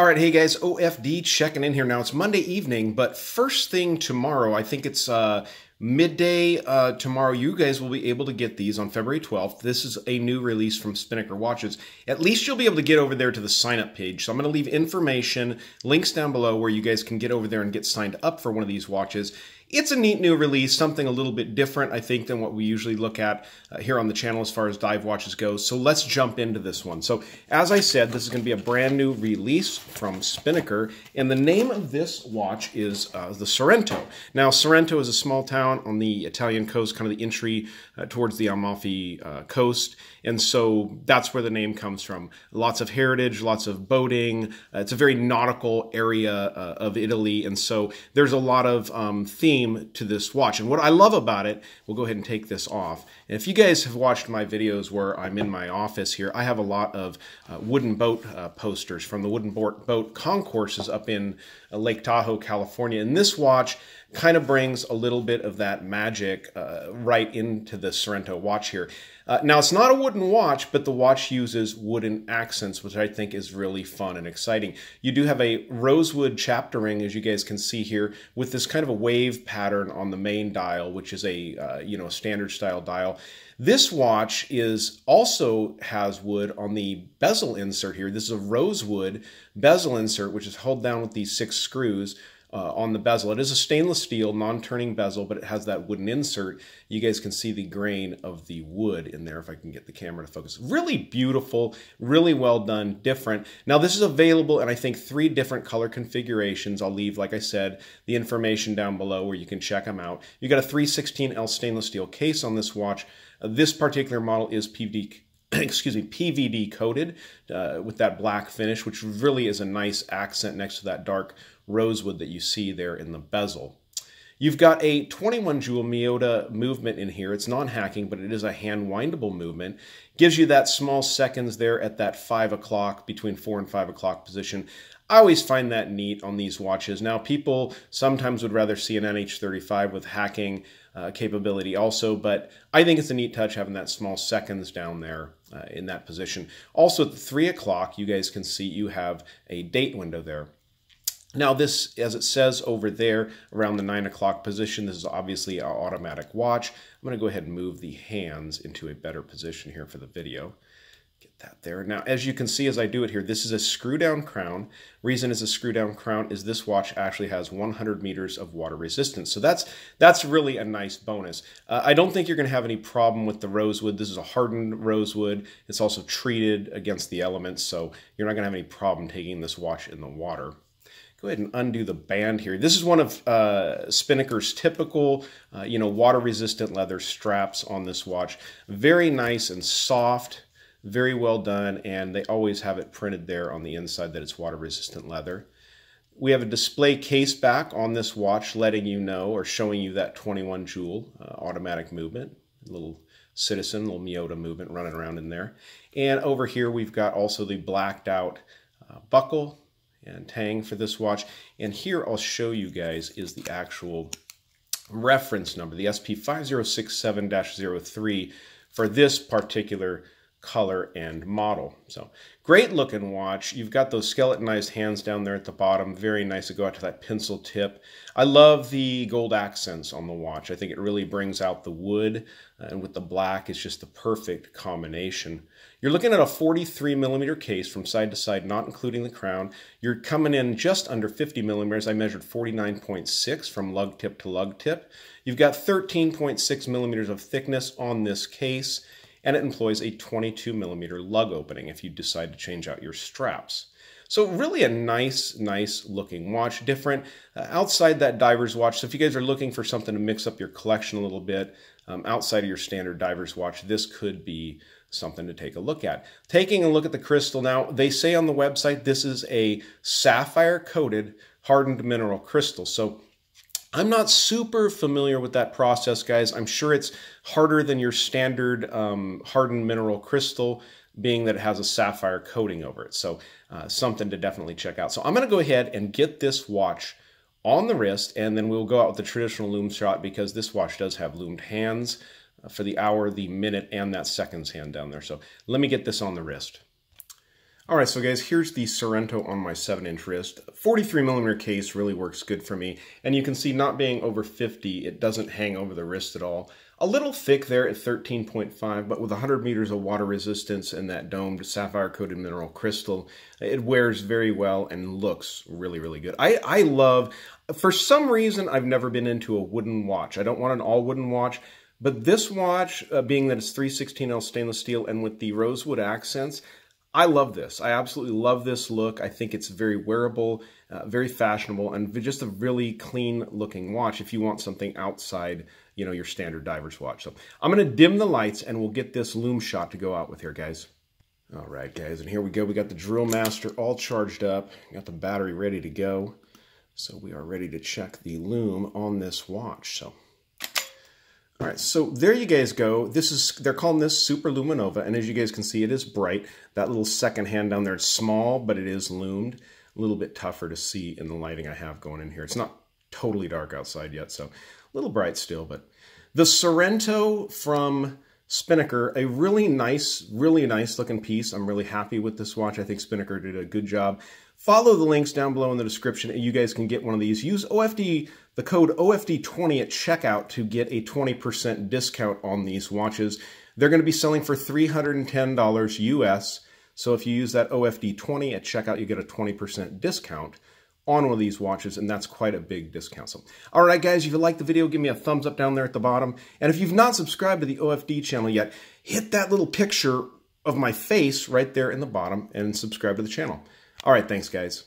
All right, hey guys, OFD checking in here now. It's Monday evening, but first thing tomorrow, I think it's midday tomorrow, you guys will be able to get these on February 12th. This is a new release from Spinnaker Watches. At least you'll be able to get over there to the sign-up page. So I'm going to leave information, links down below where you guys can get over there and get signed up for one of these watches. It's a neat new release, something a little bit different, I think, than what we usually look at here on the channel as far as dive watches go. So let's jump into this one. So as I said, this is going to be a brand new release from Spinnaker, and the name of this watch is the Sorrento. Now, Sorrento is a small town on the Italian coast, kind of the entry towards the Amalfi coast, and so that's where the name comes from. Lots of heritage, lots of boating. It's a very nautical area of Italy, and so there's a lot of theme to this watch. And what I love about it, we'll go ahead and take this off. And if you guys have watched my videos where I'm in my office here, I have a lot of wooden boat posters from the wooden boat concourses up in Lake Tahoe, California. And this watch kind of brings a little bit of that magic right into the Sorrento watch here. Now, it's not a wooden watch, but the watch uses wooden accents, which I think is really fun and exciting. You do have a rosewood chapter ring, as you guys can see here, with this kind of a wave pattern on the main dial, which is a standard style dial. This watch also has wood on the bezel insert here. This is a rosewood bezel insert, which is held down with these 6 screws. On the bezel. It is a stainless steel, non-turning bezel, but it has that wooden insert. You guys can see the grain of the wood in there, if I can get the camera to focus. Really beautiful, really well done, different. Now, this is available in, I think, 3 different color configurations. I'll leave, like I said, the information down below where you can check them out. You got a 316L stainless steel case on this watch. This particular model is PVD coated with that black finish, which really is a nice accent next to that dark rosewood that you see there in the bezel. You've got a 21 jewel Miyota movement in here. It's non-hacking, but it is a hand-windable movement. Gives you that small seconds there at that 5 o'clock, between 4 and 5 o'clock position. I always find that neat on these watches. Now, people sometimes would rather see an NH35 with hacking capability also, but I think it's a neat touch having that small seconds down there in that position. Also, at the 3 o'clock, you guys can see you have a date window there. Now this, as it says over there, around the 9 o'clock position, this is obviously an automatic watch. I'm going to go ahead and move the hands into a better position here for the video. Get that there. Now, as you can see as I do it here, this is a screw-down crown. Reason it's a screw-down crown is this watch actually has 100 meters of water resistance. So that's really a nice bonus. I don't think you're going to have any problem with the rosewood. This is a hardened rosewood. It's also treated against the elements, so you're not going to have any problem taking this watch in the water. Go ahead and undo the band here. This is one of Spinnaker's typical, water-resistant leather straps on this watch. Very nice and soft, very well done, and they always have it printed there on the inside that it's water-resistant leather. We have a display case back on this watch letting you know or showing you that 21 jewel automatic movement. Little Citizen, little Miyota movement running around in there. And over here we've got also the blacked out buckle and tang for this watch. And here I'll show you guys is the actual reference number, the SP5067-03 for this particular color and model. So great looking watch. You've got those skeletonized hands down there at the bottom. Very nice to go out to that pencil tip. I love the gold accents on the watch. I think it really brings out the wood, and with the black, it's just the perfect combination. You're looking at a 43 millimeter case from side to side, not including the crown. You're coming in just under 50 millimeters. I measured 49.6 from lug tip to lug tip. You've got 13.6 millimeters of thickness on this case, and it employs a 22 millimeter lug opening if you decide to change out your straps. So really a nice looking watch, different outside that diver's watch. So if you guys are looking for something to mix up your collection a little bit outside of your standard diver's watch, this could be something to take a look at. Taking a look at the crystal now, they say on the website this is a sapphire coated hardened mineral crystal. So I'm not super familiar with that process, guys. I'm sure it's harder than your standard hardened mineral crystal, being that it has a sapphire coating over it. So something to definitely check out. So I'm going to go ahead and get this watch on the wrist, and then we'll go out with the traditional lume shot because this watch does have loomed hands for the hour, the minute, and that seconds hand down there. So let me get this on the wrist. All right, so guys, here's the Sorrento on my 7-inch wrist. 43mm case really works good for me. And you can see not being over 50, it doesn't hang over the wrist at all. A little thick there at 13.5, but with 100 meters of water resistance and that domed sapphire-coated mineral crystal, it wears very well and looks really, really good. I love, for some reason, I've never been into a wooden watch. I don't want an all-wooden watch. But this watch, being that it's 316L stainless steel and with the rosewood accents, I love this. I absolutely love this look. I think it's very wearable, very fashionable, and just a really clean looking watch if you want something outside, you know, your standard diver's watch. So I'm going to dim the lights and we'll get this Lume shot to go out with here, guys. All right, guys, and here we go. We got the Drill Master all charged up. Got the battery ready to go. So we are ready to check the Lume on this watch. So. All right, so there you guys go. They're calling this Super Luminova, and as you guys can see, it is bright. That little second hand down there, it's small, but it is lumed. A little bit tougher to see in the lighting I have going in here. It's not totally dark outside yet, so a little bright still. But the Sorrento from Spinnaker, a really nice looking piece. I'm really happy with this watch. I think Spinnaker did a good job. Follow the links down below in the description, and you guys can get one of these. Use the code OFD20 at checkout to get a 20% discount on these watches. They're going to be selling for $310 US. So if you use that OFD20 at checkout, you get a 20% discount on one of these watches, and that's quite a big discount. So, all right, guys, if you liked the video, give me a thumbs up down there at the bottom. And if you've not subscribed to the OFD channel yet, hit that little picture of my face right there in the bottom and subscribe to the channel. All right, thanks, guys.